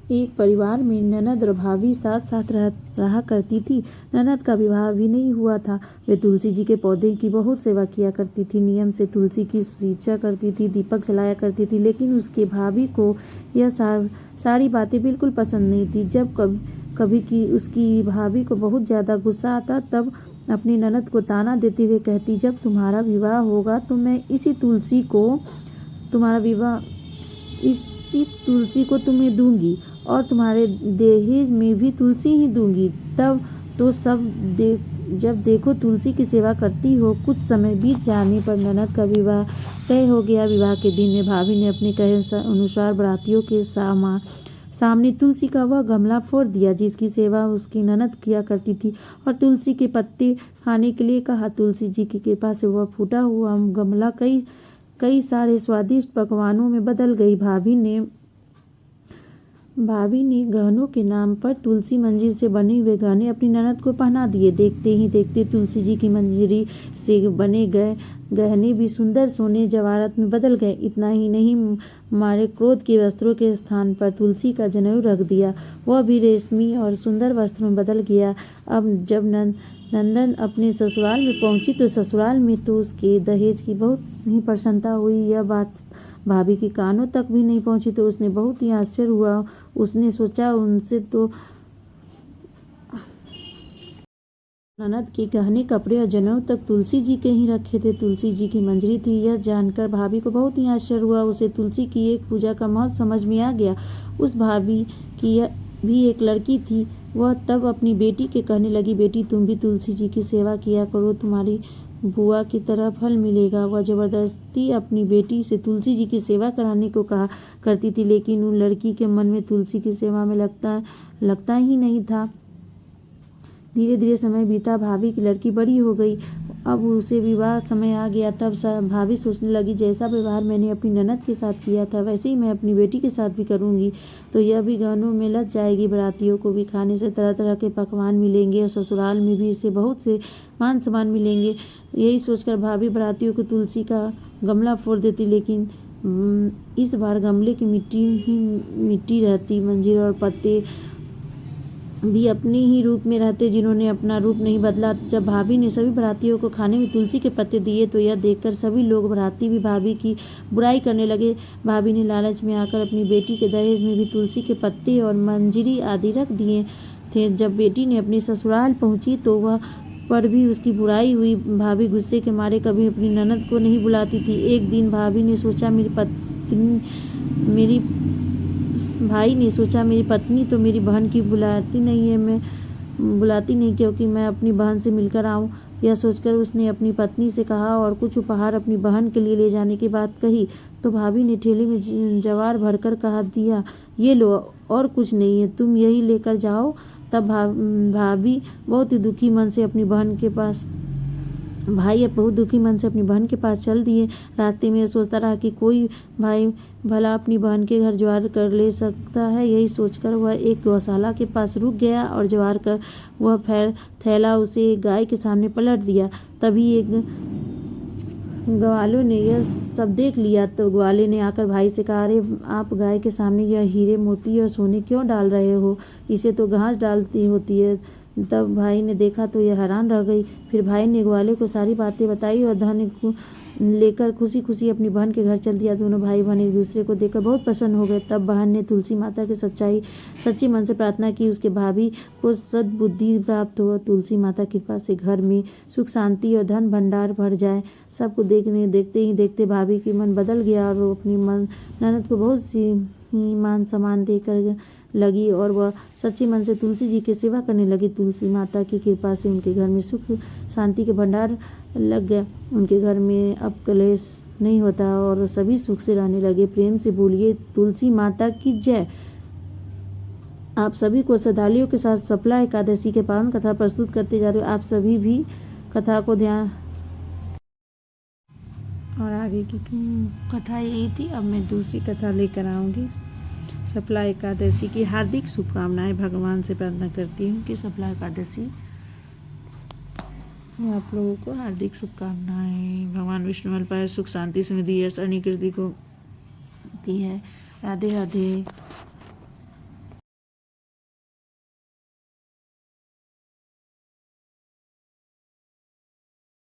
एक परिवार में ननद और भाभी साथ साथ रहा करती थी। ननद का विवाह भी नहीं हुआ था। वे तुलसी जी के पौधे की बहुत सेवा किया करती थी, नियम से तुलसी की सिंचा करती थी, दीपक जलाया करती थी। लेकिन उसके भाभी को यह सारी बातें बिल्कुल पसंद नहीं थी। जब कभी की उसकी भाभी को बहुत ज़्यादा गुस्सा आता तब अपनी ननद को ताना देते हुए कहती, जब तुम्हारा विवाह होगा तो मैं इसी तुलसी को तुम्हें दूंगी और तुम्हारे दहेज में भी तुलसी ही दूंगी। तब तो जब देखो तुलसी की सेवा करती हो। कुछ समय बीत जाने पर ननद का विवाह तय हो गया। विवाह के दिन में भाभी ने अपने कहे अनुसार बारातियों के सामने तुलसी का वह गमला फोड़ दिया जिसकी सेवा उसकी ननद किया करती थी, और तुलसी के पत्ते खाने के लिए कहा। तुलसी जी की कृपा से वह फूटा हुआ गमला कई सारे स्वादिष्ट पकवानों में बदल गई। भाभी ने गहनों के नाम पर तुलसी मंजीर से बने हुए गहने अपनी ननद को पहना दिए। देखते ही देखते तुलसी जी की मंजरी से बने गए गहने भी सुंदर सोने जवाहरात में बदल गए। इतना ही नहीं, हमारे क्रोध के वस्त्रों के स्थान पर तुलसी का जनेऊ रख दिया, वह भी रेशमी और सुंदर वस्त्रों में बदल गया। अब जब नंदन अपने ससुराल में पहुंची तो ससुराल में तो उसके दहेज की बहुत ही प्रसन्नता हुई। यह बात भाभी के कानों तक भी नहीं पहुंची तो उसने बहुत ही आश्चर्य हुआ। उसने सोचा, उनसे तो ननद के गहने, कपड़े और जनेऊ तक तुलसी जी के ही रखे थे। तुलसी जी की मंजरी थी। यह जानकर भाभी को बहुत ही आश्चर्य हुआ। उसे तुलसी की एक पूजा का महत्व समझ में आ गया। उस भाभी की भी एक लड़की थी। वह तब अपनी बेटी के कहने लगी, बेटी तुम भी तुलसी जी की सेवा किया करो, तुम्हारी बुआ की तरह फल मिलेगा। वह जबरदस्ती अपनी बेटी से तुलसी जी की सेवा कराने को कहा करती थी, लेकिन उन लड़की के मन में तुलसी की सेवा में लगता ही नहीं था। धीरे धीरे समय बीता, भाभी की लड़की बड़ी हो गई। अब उसे विवाह समय आ गया। तब भाभी सोचने लगी, जैसा व्यवहार मैंने अपनी ननद के साथ किया था वैसे ही मैं अपनी बेटी के साथ भी करूंगी, तो यह भी गहनों में लग जाएगी। बारातियों को भी खाने से तरह तरह के पकवान मिलेंगे और ससुराल में भी इससे बहुत से मान सम्मान मिलेंगे। यही सोचकर भाभी बारातियों को तुलसी का गमला फोड़ देती, लेकिन इस बार गमले की मिट्टी रहती। मंजीर और पत्ते भी अपने ही रूप में रहते, जिन्होंने अपना रूप नहीं बदला। जब भाभी ने सभी बारातियों को खाने में तुलसी के पत्ते दिए तो यह देखकर सभी लोग, बाराती भी भाभी की बुराई करने लगे। भाभी ने लालच में आकर अपनी बेटी के दहेज में भी तुलसी के पत्ते और मंजरी आदि रख दिए थे। जब बेटी ने अपनी ससुराल पहुंची तो वह पर भी उसकी बुराई हुई। भाभी गुस्से के मारे कभी अपनी ननद को नहीं बुलाती थी। एक दिन भाई ने सोचा, मेरी पत्नी तो मेरी बहन की बुलाती नहीं क्योंकि मैं अपनी बहन से मिलकर आऊं। यह सोचकर उसने अपनी पत्नी से कहा और कुछ उपहार अपनी बहन के लिए ले जाने की बात कही। तो भाभी ने ठेले में जवार भरकर कहा दिया, ये लो और कुछ नहीं है, तुम यही लेकर जाओ। तब भाई बहुत दुखी मन से अपनी बहन के पास चल दिए। रास्ते में सोचता रहा कि कोई भाई भला अपनी बहन के घर ज्वार कर ले सकता है। यही सोचकर वह एक गौशाला के पास रुक गया और ज्वार कर वह थैला उसे एक गाय के सामने पलट दिया। तभी एक ग्वालों ने यह सब देख लिया। तो ग्वाले ने आकर भाई से कहा, अरे आप गाय के सामने यह हीरे मोती और सोने क्यों डाल रहे हो? इसे तो घास डालती होती है। तब भाई ने देखा तो यह हैरान रह गई। फिर भाई ने ग्वाले को सारी बातें बताई और धन लेकर खुशी खुशी अपनी बहन के घर चल दिया। दोनों भाई बहन एक दूसरे को देखकर बहुत प्रसन्न हो गए। तब बहन ने तुलसी माता के सच्ची मन से प्रार्थना की, उसके भाभी को सद्बुद्धि प्राप्त हो। तुलसी माता की कृपा से घर में सुख शांति और धन भंडार भर जाए। सबको देखते ही देखते भाभी की मन बदल गया और वो अपनी ननद को बहुत सी मान सम्मान देकर लगी और वह सच्ची मन से तुलसी जी की सेवा करने लगी। तुलसी माता की कृपा से उनके घर में सुख शांति के भंडार लग गए। उनके घर में अब कलेश नहीं होता और सभी सुख से रहने लगे। प्रेम से बोलिए तुलसी माता की जय। आप सभी को श्रद्धालुओं के साथ सफला एकादशी के पावन कथा प्रस्तुत करते जा रहे हो। आप सभी भी कथा को ध्यान और आगे की कथा यही थी। अब मैं दूसरी कथा लेकर आऊँगी। सफला एकादशी की हार्दिक शुभकामनाएं। भगवान से प्रार्थना करती हूँ कि सफला एकादशी आप लोगों को हार्दिक शुभकामनाएं। भगवान विष्णु फल पाए, सुख शांति समृद्धि यश अनिकृति को दी है। राधे राधे।